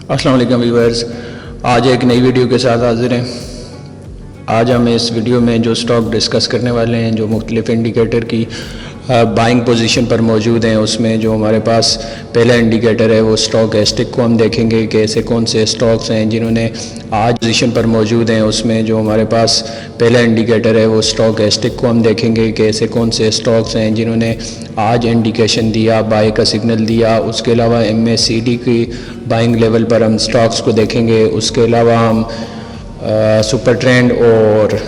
अस्सलाम वालेकुम व्यूअर्स, आज एक नई वीडियो के साथ हाजिर हैं। आज हम इस वीडियो में जो स्टॉक डिस्कस करने वाले हैं जो मुख्तलिफ इंडिकेटर की बाइंग पोजीशन पर मौजूद हैं, उसमें जो हमारे पास पहला इंडिकेटर है वो स्टॉक एस्टिक को हम देखेंगे कि ऐसे कौन से स्टॉक्स हैं जिन्होंने आज पोजीशन पर मौजूद हैं। उसमें जो हमारे पास पहला इंडिकेटर है वो स्टॉक एस्टिक को हम देखेंगे कि ऐसे कौन से स्टॉक्स हैं जिन्होंने आज इंडिकेशन दिया, बाय का सिग्नल दिया। उसके अलावा MACD की बाइंग लेवल पर हम स्टॉक्स को देखेंगे। उसके अलावा हम सुपर ट्रेंड और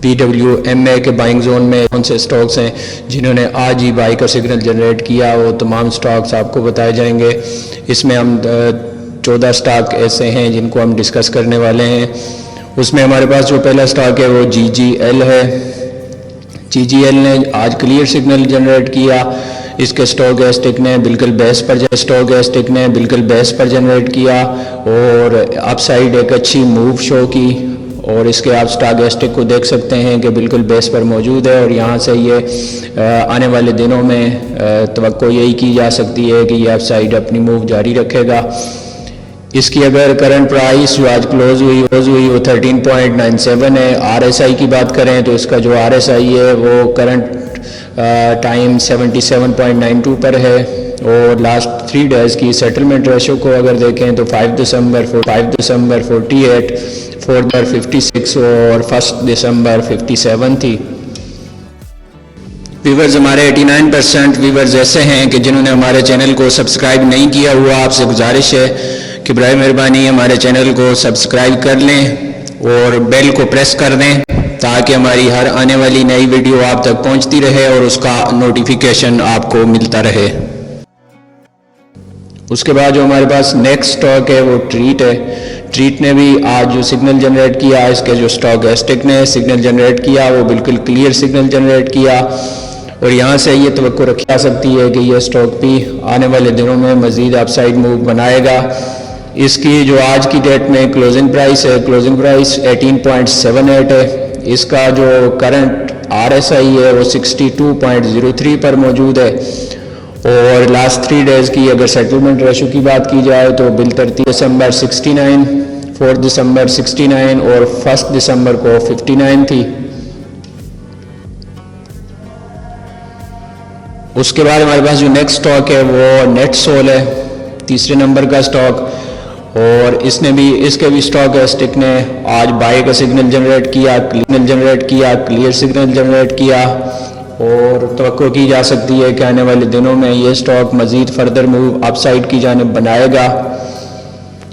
PWMA के बाइंग जोन में कौन से स्टॉक्स हैं जिन्होंने आज ही बाई का सिग्नल जनरेट किया, वो तमाम स्टॉक्स आपको बताए जाएंगे। इसमें हम 14 स्टॉक ऐसे हैं जिनको हम डिस्कस करने वाले हैं। उसमें हमारे पास जो पहला स्टॉक है वो GGL है। GGL ने आज क्लियर सिग्नल जनरेट किया। इसके स्टॉक एस्टिक ने बिल्कुल बेस पर जनरेट किया और अपसाइड एक अच्छी मूव शो की। और इसके आप स्टॉक एस्टिक को देख सकते हैं कि बिल्कुल बेस पर मौजूद है और यहाँ से ये आने वाले दिनों में तवक्को यही की जा सकती है कि ये अपसाइड अपनी मूव जारी रखेगा। इसकी अगर करंट प्राइस जो आज क्लोज हुई वो 13.97 है। RSI की बात करें तो इसका जो RSI है वो करंट टाइम 77.92 पर है। और लास्ट 3 डेज़ की सेटलमेंट रेशो को अगर देखें तो 5 दिसंबर 48, 4 56 और 1 दिसंबर 57 थी। व्यूवर्स, हमारे 89% व्यूवर्स ऐसे हैं कि जिन्होंने हमारे चैनल को सब्सक्राइब नहीं किया हुआ। आपसे गुजारिश है कि बराए मेहरबानी हमारे चैनल को सब्सक्राइब कर लें और बेल को प्रेस कर दें ताकि हमारी हर आने वाली नई वीडियो आप तक पहुंचती रहे और उसका नोटिफिकेशन आपको मिलता रहे। उसके बाद जो हमारे पास नेक्स्ट स्टॉक है वो ट्रीट है। ट्रीट ने भी आज जो सिग्नल जनरेट किया, इसके जो स्टॉक एस्टिक ने सिग्नल जनरेट किया वो बिल्कुल क्लियर सिग्नल जनरेट किया और यहाँ से ये तवक्को रखी जा सकती है कि यह स्टॉक भी आने वाले दिनों में मज़ीद अपसाइड मूव बनाएगा। इसकी जो आज की डेट में क्लोजिंग प्राइस 18.78 है। इसका जो करंट RSI है वो 62.03 पर मौजूद है। और लास्ट 3 डेज़ की अगर सेटलमेंट रेशो की बात की जाए तो बिल 30 दिसंबर 69, 4 दिसंबर 69 और 1 दिसंबर को 59 थी। उसके बाद हमारे पास जो नेक्स्ट स्टॉक है वो नेटसोल है, तीसरे नंबर का स्टॉक। और इसके भी स्टॉक एस्टिक ने आज बाय का सिग्नल जनरेट किया, क्लियर सिग्नल जनरेट किया और तवक्को की जा सकती है कि आने वाले दिनों में ये स्टॉक मज़ीद फर्दर मूव अपसाइड की जानिब बनाएगा।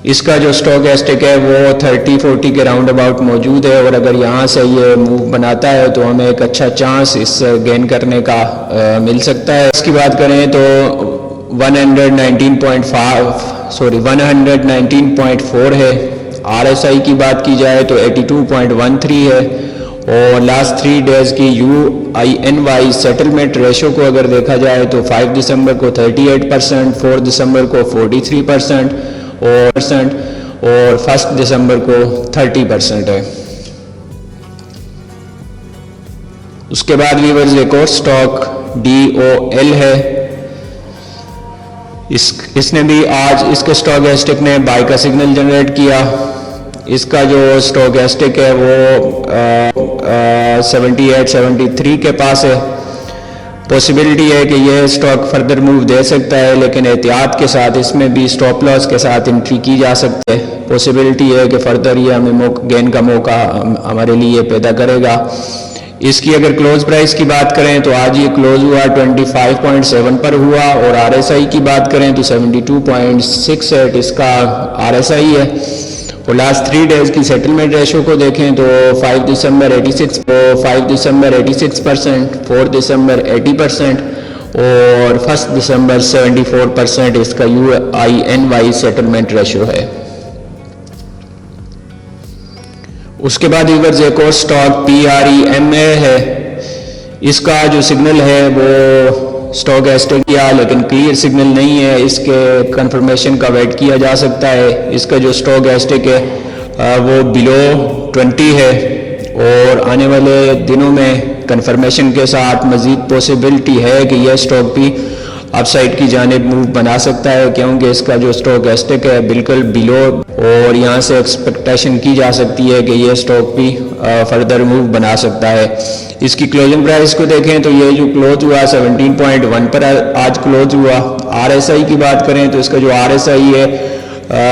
इसका जो स्टॉक एस्टिक है वो 30-40 के राउंड अबाउट मौजूद है और अगर यहाँ से ये मूव बनाता है तो हमें एक अच्छा चांस इस गेन करने का मिल सकता है। इसकी बात करें तो 119.4 है। RSI की बात की जाए तो 82.13 है। और लास्ट 3 डेज़ की UINY सेटलमेंट रेशो को अगर देखा जाए तो 5 दिसंबर को 38%, 4 दिसंबर को 43% और 1 दिसंबर को 30% है। उसके बाद व्यूअर्स एक और स्टॉक DOL है। इसने भी आज इसके स्टॉक एस्टिक ने बाय का सिग्नल जनरेट किया। इसका जो स्टॉक एस्टिक है वो 78-73 के पास है। पॉसिबिलिटी है कि यह स्टॉक फर्दर मूव दे सकता है, लेकिन एहतियात के साथ इसमें भी स्टॉप लॉस के साथ एंट्री की जा सकती है। पॉसिबिलिटी है कि फर्दर ये हमें गेन का मौका हमारे लिए पैदा करेगा। इसकी अगर क्लोज प्राइस की बात करें तो आज ये क्लोज हुआ 25.7 पर हुआ और RSI की बात करें तो 72.68 इसका RSI है। और लास्ट 3 डेज़ की सेटलमेंट रेशो को देखें तो 5 दिसंबर 86%, 4 दिसंबर 80% और 1 दिसंबर 74% इसका UINY सेटलमेंट रेशो है। उसके बाद व्यूअर्स एक और स्टॉक PREMA है। इसका जो सिग्नल है वो स्टॉक एस्टिक किया लेकिन क्लियर सिग्नल नहीं है। इसके कंफर्मेशन का वेट किया जा सकता है। इसका जो स्टॉक एस्टिक है वो बिलो 20 है और आने वाले दिनों में कंफर्मेशन के साथ मज़ीद पॉसिबिलिटी है कि यह स्टॉक भी अपसाइड की जानिब मूव बना सकता है, क्योंकि इसका जो स्टोकेस्टिक है बिल्कुल बिलो, और यहाँ से एक्सपेक्टेशन की जा सकती है कि ये स्टॉक भी फर्दर मूव बना सकता है। इसकी क्लोजिंग प्राइस को देखें तो ये जो क्लोज हुआ 17.1 पर आज क्लोज हुआ। RSI की बात करें तो इसका जो RSI है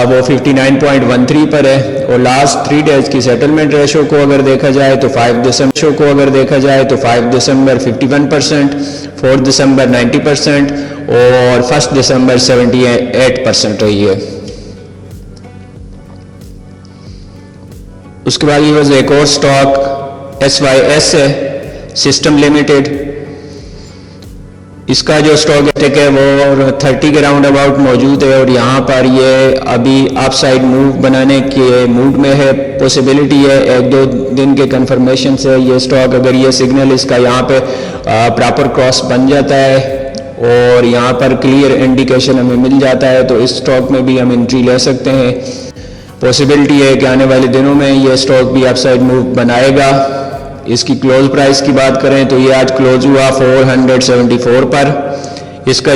वो 59.13 पर है, और लास्ट 3 डेज की सेटलमेंट रेशो को अगर देखा जाए तो 5 दिसंबर 51%, 4 दिसंबर 90% और 1 दिसंबर 78% रही है। उसके बाद ये एक और स्टॉक SYS है, सिस्टम लिमिटेड। इसका जो स्टॉक है वो 30 के राउंड अबाउट मौजूद है, और यहाँ पर ये अभी अपसाइड मूव बनाने के मूड में है। पॉसिबिलिटी है 1-2 दिन के कंफर्मेशन से ये स्टॉक, अगर ये सिग्नल इसका यहाँ पे प्रॉपर क्रॉस बन जाता है और यहाँ पर क्लियर इंडिकेशन हमें मिल जाता है, तो इस स्टॉक में भी हम एंट्री ले सकते हैं। पॉसिबिलिटी है कि आने वाले दिनों में ये स्टॉक भी अपसाइड मूव बनाएगा। इसकी क्लोज प्राइस की बात करें तो ये आज क्लोज हुआ 474 पर। इसका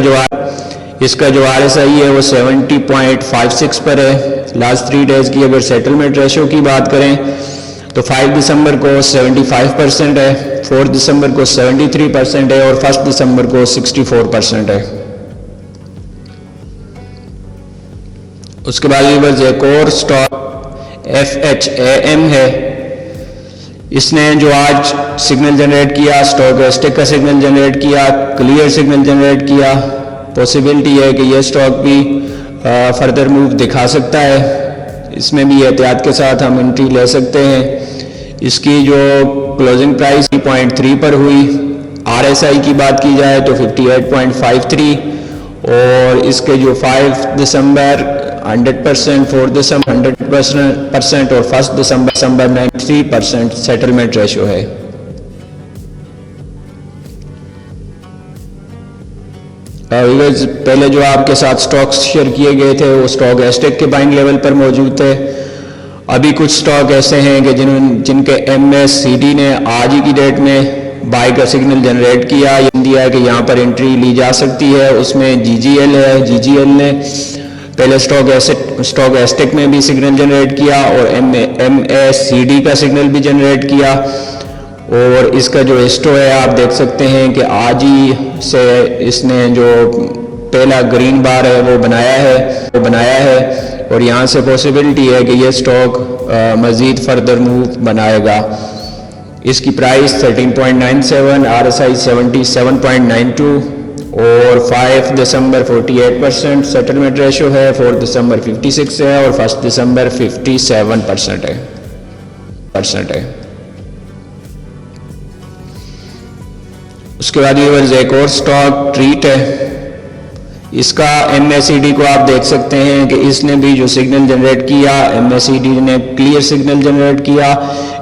जो RSI है वो 70.56 पर है। लास्ट 3 डेज की अगर सेटलमेंट रेशो की बात करें तो 5 दिसंबर को 75% है, 4 दिसंबर को 73% है और 1 दिसंबर को 64% है। उसके बाद एक और स्टॉक FHAM है। इसने जो आज सिग्नल जनरेट किया, स्टोकेस्टिक का सिग्नल जनरेट किया, क्लियर सिग्नल जनरेट किया। पॉसिबिलिटी है कि ये स्टॉक भी फर्दर मूव दिखा सकता है। इसमें भी एहतियात के साथ हम एंट्री ले सकते हैं। इसकी जो क्लोजिंग प्राइस 0.3 पर हुई। RSI की बात की जाए तो 58.53, और इसके जो 5 दिसंबर 100%, 4 दिसंबर 100% और 1 दिसंबर 93% सेटलमेंट रेशो है। पहले जो आपके साथ स्टॉक्स शेयर किए गए थे वो स्टॉक एस्टेक के बाइंग लेवल पर मौजूद थे। अभी कुछ स्टॉक ऐसे हैं कि जिनके MACD ने आज ही की डेट में बाय का सिग्नल जनरेट किया, दिया है कि यहाँ पर एंट्री ली जा सकती है। उसमें GGL है। GGL ने पहले स्टॉक एस्टेक में भी सिग्नल जनरेट किया और MACD का सिग्नल भी जनरेट किया, और इसका जो हिस्टो है आप देख सकते हैं कि आज ही से इसने जो पहला ग्रीन बार है वो बनाया है, और यहाँ से पॉसिबिलिटी है कि ये स्टॉक मज़ीद फर्दर मूव बनाएगा। इसकी प्राइस 13.97, RSI 77.92 और 5 दिसंबर 48% सेटलमेंट रेशो है, 4 दिसंबर 56 है और 1 दिसंबर 57% है। उसके बाद ये एक और स्टॉक ट्रीट है। इसका MACD को आप देख सकते हैं कि इसने भी जो सिग्नल जनरेट किया, MACD ने क्लियर सिग्नल जनरेट किया।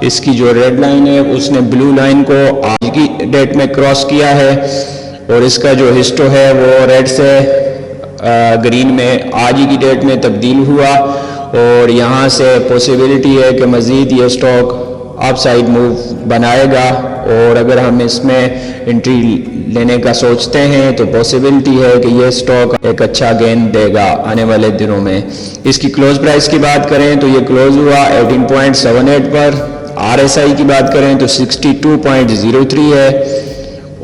इसकी जो रेड लाइन है उसने ब्लू लाइन को आज की डेट में क्रॉस किया है, और इसका जो हिस्टो है वो रेड से ग्रीन में आज ही की डेट में तब्दील हुआ, और यहाँ से पॉसिबिलिटी है कि मज़ीद ये स्टॉक अपसाइड मूव बनाएगा। और अगर हम इसमें एंट्री लेने का सोचते हैं तो पॉसिबिलिटी है कि ये स्टॉक एक अच्छा गेन देगा आने वाले दिनों में। इसकी क्लोज प्राइस की बात करें तो ये क्लोज हुआ 18.78 पर। RSI की बात करें तो 62.03 है,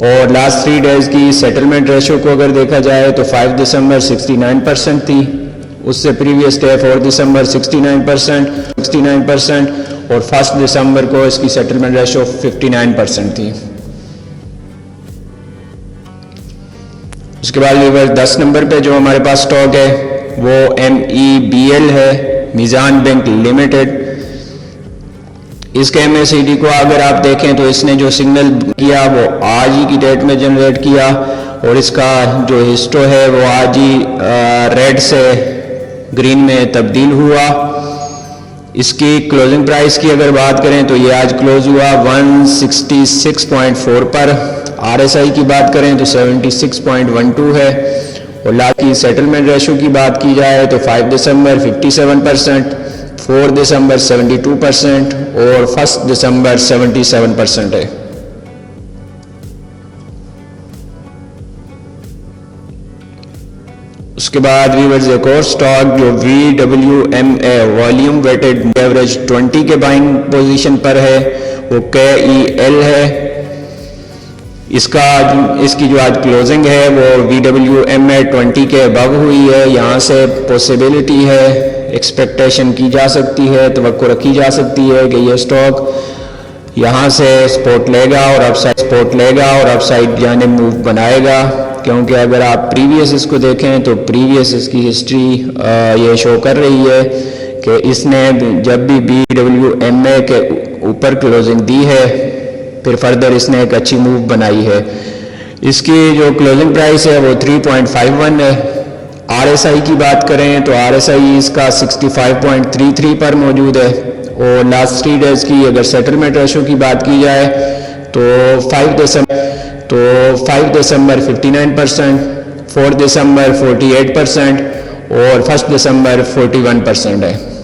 और लास्ट 3 डेज की सेटलमेंट रेशो को अगर देखा जाए तो 5 दिसंबर 69% थी। उससे प्रीवियस डे 4 दिसंबर 69% और 1 दिसंबर को इसकी सेटलमेंट रेशो 59% थी। उसके बाद 10 नंबर पे जो हमारे पास स्टॉक है वो MEBL है, मीज़ान बैंक लिमिटेड। इसके MACD को अगर आप देखें तो इसने जो सिग्नल किया वो आज ही की डेट में जनरेट किया, और इसका जो हिस्टो है वो आज ही रेड से ग्रीन में तब्दील हुआ। इसकी क्लोजिंग प्राइस की अगर बात करें तो ये आज क्लोज हुआ 166.4 पर। RSI की बात करें तो 76.12 है, और लास्ट की सेटलमेंट रेशो की बात की जाए तो 5 दिसंबर 57%, 4 दिसंबर 72% और 1 दिसंबर 77% है। उसके बाद व्यूअर्स एक और स्टॉक जो VWMA वॉल्यूम वेटेड एवरेज 20 के बाइंग पोजीशन पर है वो KEL है। इसकी जो आज क्लोजिंग है वो VWMA 20 के अबव हुई है। यहाँ से पॉसिबिलिटी है, एक्सपेक्टेशन की जा सकती है, तवक्को रखी जा सकती है कि ये स्टॉक यहाँ से सपोर्ट लेगा और अपसाइड जाने मूव बनाएगा, क्योंकि अगर आप प्रीवियस इसको देखें तो प्रीवियस इसकी हिस्ट्री ये शो कर रही है कि इसने जब भी BWMA के ऊपर क्लोजिंग दी है फिर फर्दर इसने एक अच्छी मूव बनाई है। इसकी जो क्लोजिंग प्राइस है वो 3.51 है। RSI की बात करें तो RSI इसका 65.33 पर मौजूद है और लास्ट 3 डेज की अगर सेटलमेंट रेशो की बात की जाए तो 5 दिसंबर 59%, 4 दिसंबर 48% और 1 दिसंबर 41% है।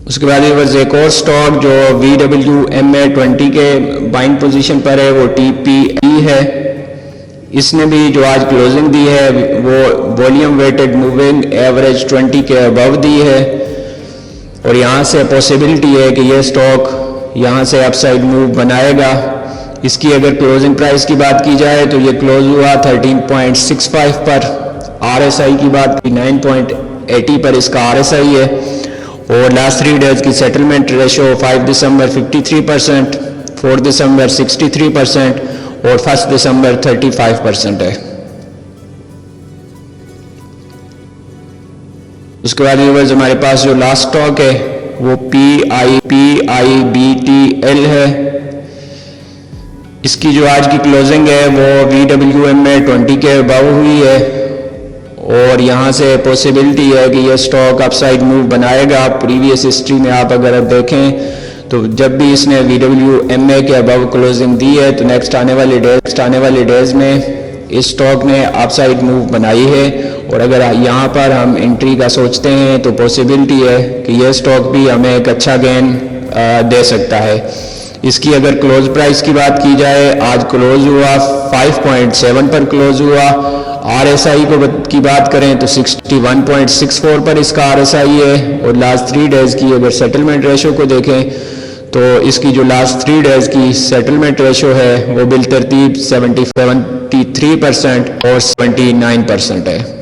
उसके बाद एक और स्टॉक जो VWMA 20 के बाइंग पोजीशन पर है वो TPE है। इसने भी जो आज क्लोजिंग दी है वो वॉल्यूम वेटेड मूविंग एवरेज 20 के अबव दी है और यहाँ से पॉसिबिलिटी है कि ये स्टॉक यहाँ से अपसाइड मूव बनाएगा। इसकी अगर क्लोजिंग प्राइस की बात की जाए तो ये क्लोज हुआ 13.65 पर। RSI की बात की 9.80 पर इसका RSI है और लास्ट 3 डेज की सेटलमेंट रेशो 5 दिसंबर 53%, 4 दिसंबर 63% और 1 दिसंबर 35% है। उसके बाद व्यूअर्स हमारे पास जो लास्ट स्टॉक है वो PIBTL है। इसकी जो आज की क्लोजिंग है वो VWMA 20 के अबव हुई है और यहाँ से पॉसिबिलिटी है कि ये स्टॉक अपसाइड मूव बनाएगा। प्रीवियस हिस्ट्री में आप अगर देखें तो जब भी इसने VWMA के अबव क्लोजिंग दी है तो नेक्स्ट आने वाले डेज में इस स्टॉक ने अपसाइड मूव बनाई है और अगर यहाँ पर हम एंट्री का सोचते हैं तो पॉसिबिलिटी है कि ये स्टॉक भी हमें एक अच्छा गेन दे सकता है। इसकी अगर क्लोज प्राइस की बात की जाए आज क्लोज हुआ 5.7 पर क्लोज हुआ। RSI की बात करें तो 61.64 पर इसका RSI है और लास्ट 3 डेज की अगर सेटलमेंट रेशो को देखें तो इसकी जो लास्ट 3 डेज की सेटलमेंट रेशो है वो बिल तरतीब 73% और 79% है।